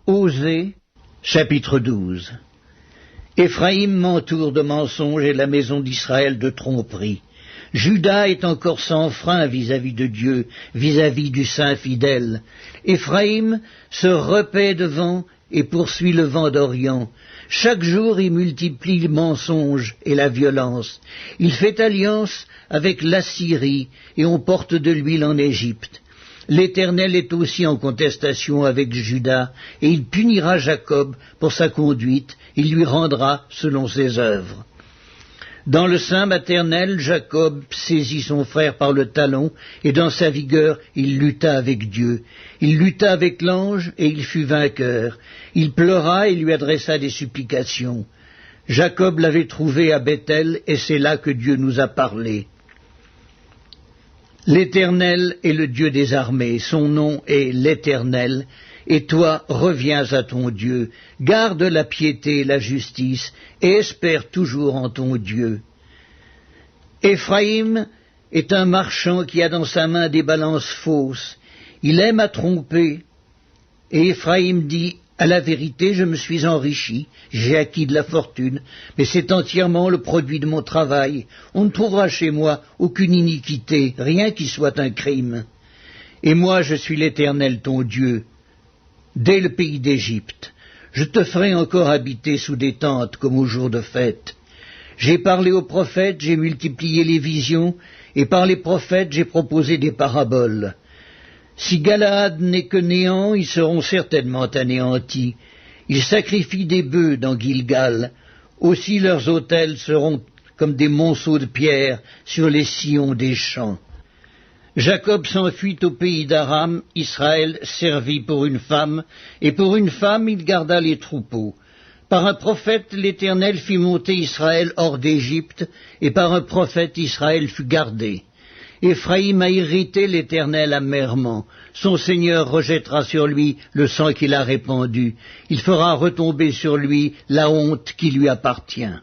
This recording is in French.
Osée, chapitre 12. Éphraïm m'entoure de mensonges et la maison d'Israël de tromperies. Juda est encore sans frein vis-à-vis de Dieu, vis-à-vis du Saint fidèle. Éphraïm se repaît devant et poursuit le vent d'Orient. Chaque jour il multiplie le mensonge et la violence. Il fait alliance avec l'Assyrie et on porte de l'huile en Égypte. L'Éternel est aussi en contestation avec Juda, et il punira Jacob pour sa conduite, il lui rendra selon ses œuvres. Dans le sein maternel, Jacob saisit son frère par le talon, et dans sa vigueur, il lutta avec Dieu. Il lutta avec l'ange, et il fut vainqueur. Il pleura et lui adressa des supplications. Jacob l'avait trouvé à Bethel, et c'est là que Dieu nous a parlé. L'Éternel est le Dieu des armées, son nom est l'Éternel, et toi reviens à ton Dieu, garde la piété et la justice, et espère toujours en ton Dieu. Éphraïm est un marchand qui a dans sa main des balances fausses, il aime à tromper, et Éphraïm dit, à la vérité, je me suis enrichi, j'ai acquis de la fortune, mais c'est entièrement le produit de mon travail. On ne trouvera chez moi aucune iniquité, rien qui soit un crime. Et moi, je suis l'Éternel ton Dieu, dès le pays d'Égypte. Je te ferai encore habiter sous des tentes comme au jour de fête. J'ai parlé aux prophètes, j'ai multiplié les visions, et par les prophètes j'ai proposé des paraboles. Si Galaad n'est que néant, ils seront certainement anéantis. Ils sacrifient des bœufs dans Gilgal. Aussi leurs autels seront comme des monceaux de pierre sur les sillons des champs. Jacob s'enfuit au pays d'Aram, Israël servit pour une femme, et pour une femme il garda les troupeaux. Par un prophète l'Éternel fit monter Israël hors d'Égypte, et par un prophète Israël fut gardé. Éphraïm a irrité l'Éternel amèrement. Son Seigneur rejettera sur lui le sang qu'il a répandu. Il fera retomber sur lui la honte qui lui appartient.